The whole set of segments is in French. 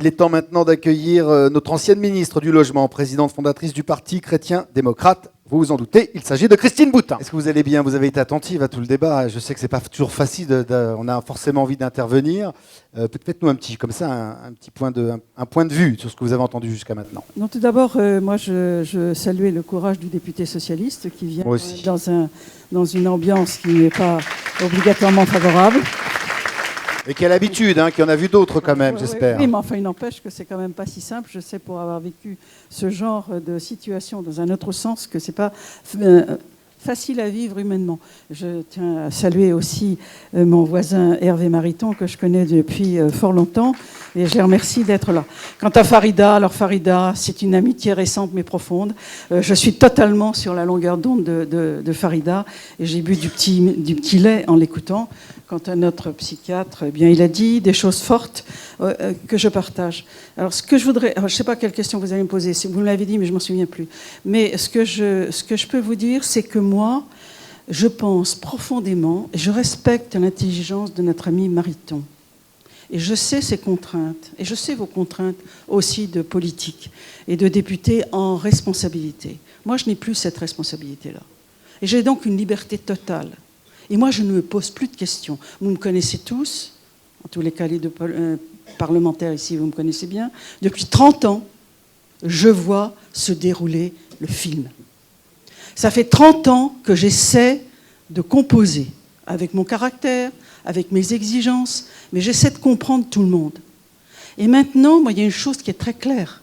Il est temps maintenant d'accueillir notre ancienne ministre du Logement, présidente fondatrice du Parti chrétien-démocrate. Vous vous en doutez, il s'agit de Christine Boutin. Est-ce que vous allez bien? Vous avez été attentive à tout le débat. Je sais que c'est pas toujours facile, on a forcément envie d'intervenir. Faites-nous un petit point de vue sur ce que vous avez entendu jusqu'à maintenant. Non, tout d'abord, moi je saluais le courage du député socialiste qui vient dans une ambiance qui n'est pas obligatoirement favorable. Et qui a l'habitude, qui en a vu d'autres quand même, j'espère. Oui, mais enfin, il n'empêche que c'est quand même pas si simple. Je sais, pour avoir vécu ce genre de situation dans un autre sens, que c'est pas facile à vivre humainement. Je tiens à saluer aussi mon voisin Hervé Mariton, que je connais depuis fort longtemps, et je les remercie d'être là. Quant à Farida, alors Farida, c'est une amitié récente mais profonde. Je suis totalement sur la longueur d'onde de Farida, et j'ai bu du petit lait en l'écoutant. Quant à notre psychiatre, eh bien, il a dit des choses fortes que je partage. Alors, ce que je voudrais... je ne sais pas quelle question vous allez me poser. Vous me l'avez dit, mais je ne m'en souviens plus. Mais ce que je peux vous dire, c'est que moi, je pense profondément, et je respecte l'intelligence de notre ami Mariton. Et je sais ses contraintes, et je sais vos contraintes aussi de politique et de député en responsabilité. Moi, je n'ai plus cette responsabilité-là. Et j'ai donc une liberté totale. Et moi, je ne me pose plus de questions. Vous me connaissez tous, en tous les cas, les deux parlementaires ici, vous me connaissez bien. Depuis 30 ans, je vois se dérouler le film. Ça fait 30 ans que j'essaie de composer avec mon caractère, avec mes exigences, mais j'essaie de comprendre tout le monde. Et maintenant, moi, il y a une chose qui est très claire.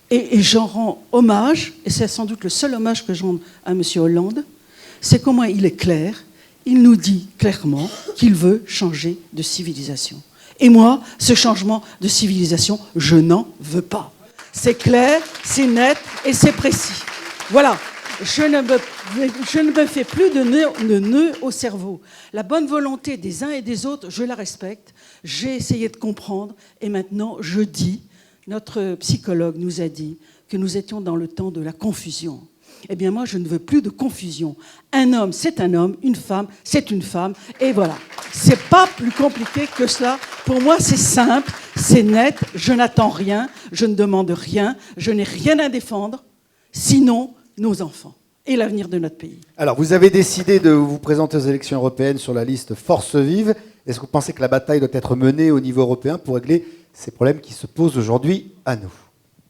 Et j'en rends hommage, et c'est sans doute le seul hommage que je rends à M. Hollande, c'est comment il est clair, il nous dit clairement qu'il veut changer de civilisation. Et moi, ce changement de civilisation, je n'en veux pas. C'est clair, c'est net et c'est précis. Voilà, je ne me fais plus de nœuds au cerveau. La bonne volonté des uns et des autres, je la respecte. J'ai essayé de comprendre et maintenant je dis, notre psychologue nous a dit que nous étions dans le temps de la confusion. Eh bien, moi, je ne veux plus de confusion. Un homme, c'est un homme. Une femme, c'est une femme. Et voilà. C'est pas plus compliqué que cela. Pour moi, c'est simple, c'est net. Je n'attends rien. Je ne demande rien. Je n'ai rien à défendre, sinon nos enfants et l'avenir de notre pays. Alors, vous avez décidé de vous présenter aux élections européennes sur la liste Force Vive. Est-ce que vous pensez que la bataille doit être menée au niveau européen pour régler ces problèmes qui se posent aujourd'hui à nous ?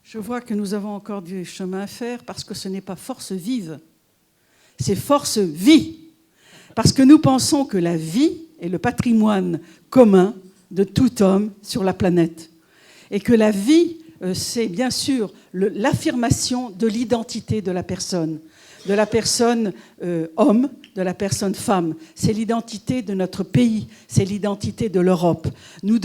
Je vois que nous avons encore du chemin à faire parce que ce n'est pas force vive, c'est force vie. Parce que nous pensons que la vie est le patrimoine commun de tout homme sur la planète. Et que la vie, c'est bien sûr l'affirmation de l'identité de la personne homme, de la personne femme. C'est l'identité de notre pays, c'est l'identité de l'Europe. Nous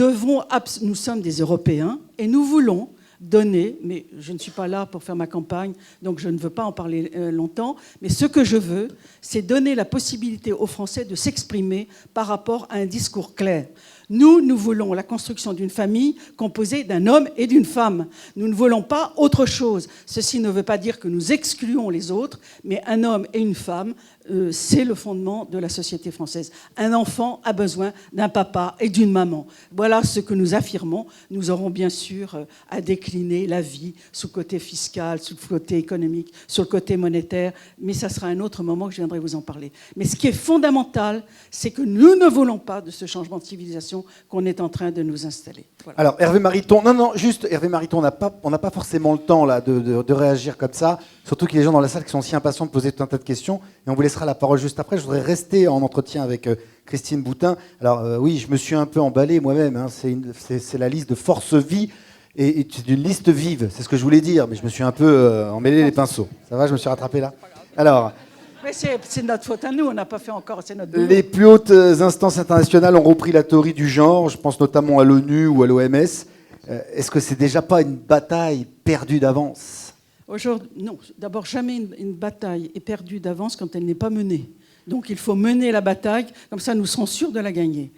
sommes des Européens et nous voulons donner, mais je ne suis pas là pour faire ma campagne, donc je ne veux pas en parler longtemps, mais ce que je veux, c'est donner la possibilité aux Français de s'exprimer par rapport à un discours clair. Nous voulons la construction d'une famille composée d'un homme et d'une femme. Nous ne voulons pas autre chose. Ceci ne veut pas dire que nous excluons les autres, mais un homme et une femme, c'est le fondement de la société française. Un enfant a besoin d'un papa et d'une maman. Voilà ce que nous affirmons. Nous aurons bien sûr à décliner la vie sous le côté fiscal, sous le côté économique, sur le côté monétaire, mais ça sera un autre moment que je viendrai vous en parler. Mais ce qui est fondamental, c'est que nous ne voulons pas de ce changement de civilisation qu'on est en train de nous installer. Voilà. Alors, Hervé Mariton, Hervé Mariton, on n'a pas forcément le temps là, de réagir comme ça, surtout qu'il y a des gens dans la salle qui sont si impatients de poser tout un tas de questions, et on vous laissera la parole juste après. Je voudrais rester en entretien avec Christine Boutin. Alors, oui, je me suis un peu emballé moi-même, c'est la liste de Force Vie, et c'est une liste vive, c'est ce que je voulais dire, mais je me suis un peu emmêlé les pinceaux. Ça va, je me suis rattrapé là. Alors... Mais c'est notre faute à nous, on n'a pas fait encore, c'est notre boulot. Les plus hautes instances internationales ont repris la théorie du genre, je pense notamment à l'ONU ou à l'OMS. Est-ce que c'est déjà pas une bataille perdue d'avance ? Non, d'abord jamais une bataille est perdue d'avance quand elle n'est pas menée. Donc il faut mener la bataille, comme ça nous serons sûrs de la gagner.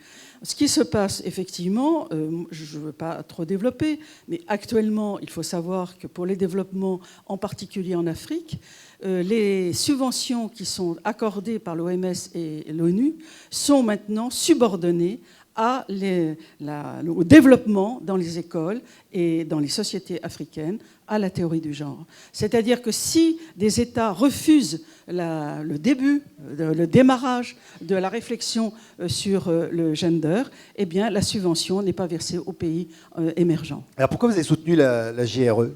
Ce qui se passe, effectivement, je ne veux pas trop développer, mais actuellement, il faut savoir que pour les développements, en particulier en Afrique, les subventions qui sont accordées par l'OMS et l'ONU sont maintenant subordonnées au développement dans les écoles et dans les sociétés africaines à la théorie du genre. C'est-à-dire que si des États refusent le démarrage de la réflexion sur le gender, eh bien la subvention n'est pas versée aux pays émergents. Alors pourquoi vous avez soutenu la JRE ?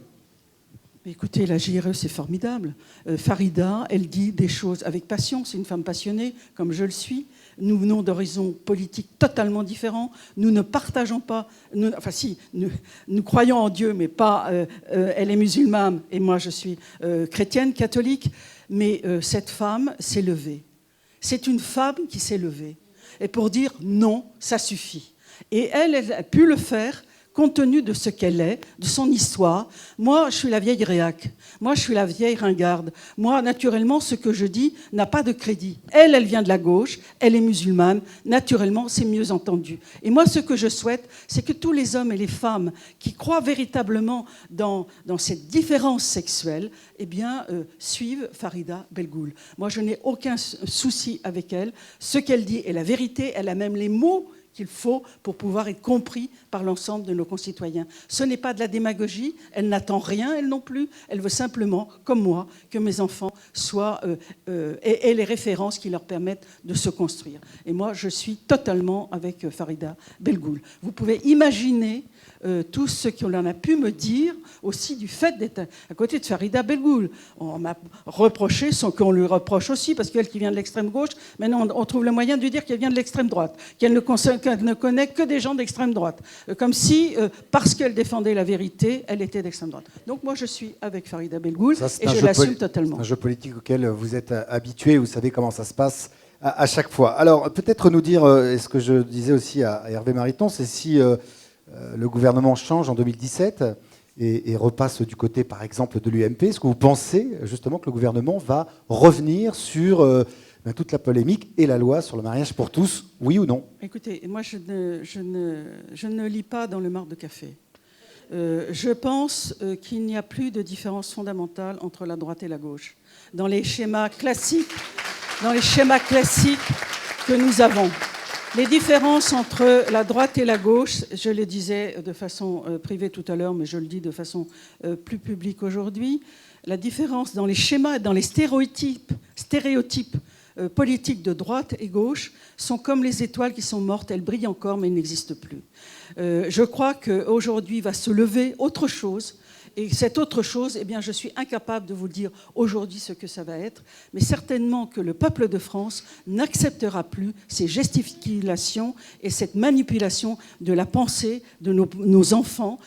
Écoutez, la JRE, c'est formidable. Farida, elle dit des choses avec passion. C'est une femme passionnée, comme je le suis. Nous venons d'horizons politiques totalement différents. Nous ne partageons pas... nous croyons en Dieu, mais pas... elle est musulmane et moi, je suis chrétienne, catholique. Mais cette femme s'est levée. C'est une femme qui s'est levée. Et pour dire non, ça suffit. Et elle a pu le faire compte tenu de ce qu'elle est, de son histoire. Moi, je suis la vieille réac. Moi, je suis la vieille ringarde. Moi, naturellement, ce que je dis n'a pas de crédit. Elle vient de la gauche, elle est musulmane. Naturellement, c'est mieux entendu. Et moi, ce que je souhaite, c'est que tous les hommes et les femmes qui croient véritablement dans cette différence sexuelle, eh bien, suivent Farida Belgoul. Moi, je n'ai aucun souci avec elle. Ce qu'elle dit est la vérité. Elle a même les mots qu'il faut pour pouvoir être compris par l'ensemble de nos concitoyens. Ce n'est pas de la démagogie, elle n'attend rien, elle non plus, elle veut simplement, comme moi, que mes enfants aient les références qui leur permettent de se construire. Et moi, je suis totalement avec Farida Belgoul. Vous pouvez imaginer tout ce qu'on en a pu me dire aussi du fait d'être à côté de Farida Belgoul. On m'a reproché ce qu'on lui reproche aussi, parce qu'elle qui vient de l'extrême gauche, maintenant on trouve le moyen de lui dire qu'elle vient de l'extrême droite, qu'elle ne connaît que des gens d'extrême droite. Comme si, parce qu'elle défendait la vérité, elle était d'extrême droite. Donc moi je suis avec Farida Belgoul et je l'assume totalement. C'est un jeu politique auquel vous êtes habitué, vous savez comment ça se passe à chaque fois. Alors peut-être nous dire, et ce que je disais aussi à Hervé Mariton, c'est si... le gouvernement change en 2017 et repasse du côté, par exemple, de l'UMP. Est-ce que vous pensez justement que le gouvernement va revenir sur toute la polémique et la loi sur le mariage pour tous, oui ou non ? Écoutez, moi je ne lis pas dans le marc de café. Je pense qu'il n'y a plus de différence fondamentale entre la droite et la gauche. Dans les schémas classiques que nous avons. Les différences entre la droite et la gauche, je le disais de façon privée tout à l'heure, mais je le dis de façon plus publique aujourd'hui, la différence dans les schémas, dans les stéréotypes politiques de droite et gauche sont comme les étoiles qui sont mortes, elles brillent encore mais elles n'existent plus. Je crois qu'aujourd'hui va se lever autre chose. Et cette autre chose, eh bien, je suis incapable de vous dire aujourd'hui ce que ça va être, mais certainement que le peuple de France n'acceptera plus ces gesticulations et cette manipulation de la pensée de nos enfants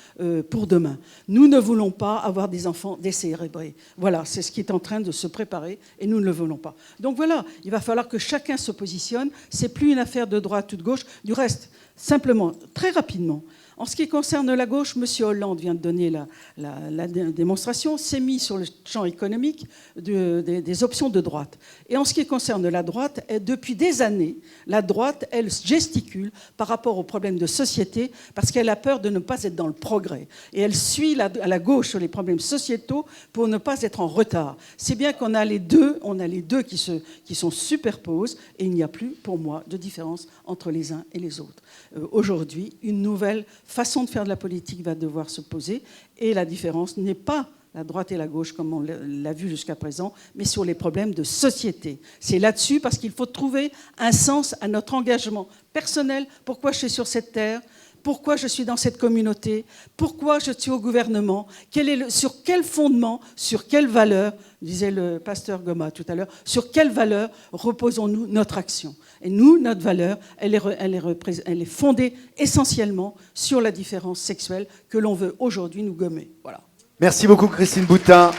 pour demain. Nous ne voulons pas avoir des enfants décérébrés. Voilà, c'est ce qui est en train de se préparer et nous ne le voulons pas. Donc voilà, il va falloir que chacun se positionne. C'est plus une affaire de droite ou de gauche. Du reste, simplement, très rapidement, en ce qui concerne la gauche, M. Hollande vient de donner la démonstration, s'est mis sur le champ économique des options de droite. Et en ce qui concerne la droite, depuis des années, la droite, elle gesticule par rapport aux problèmes de société parce qu'elle a peur de ne pas être dans le progrès. Et elle suit à la gauche sur les problèmes sociétaux pour ne pas être en retard. C'est bien qu'on a les deux qui sont superposés et il n'y a plus, pour moi, de différence entre les uns et les autres. Aujourd'hui, une nouvelle façon de faire de la politique va devoir se poser et la différence n'est pas la droite et la gauche comme on l'a vu jusqu'à présent, mais sur les problèmes de société. C'est là-dessus parce qu'il faut trouver un sens à notre engagement personnel. Pourquoi je suis sur cette terre ? Pourquoi je suis dans cette communauté ? Pourquoi je suis au gouvernement ? Sur quel fondement, sur quelle valeur, disait le pasteur Goma tout à l'heure, sur quelle valeur reposons-nous notre action ? Et nous, notre valeur, elle est fondée essentiellement sur la différence sexuelle que l'on veut aujourd'hui nous gommer. Voilà. Merci beaucoup Christine Boutin.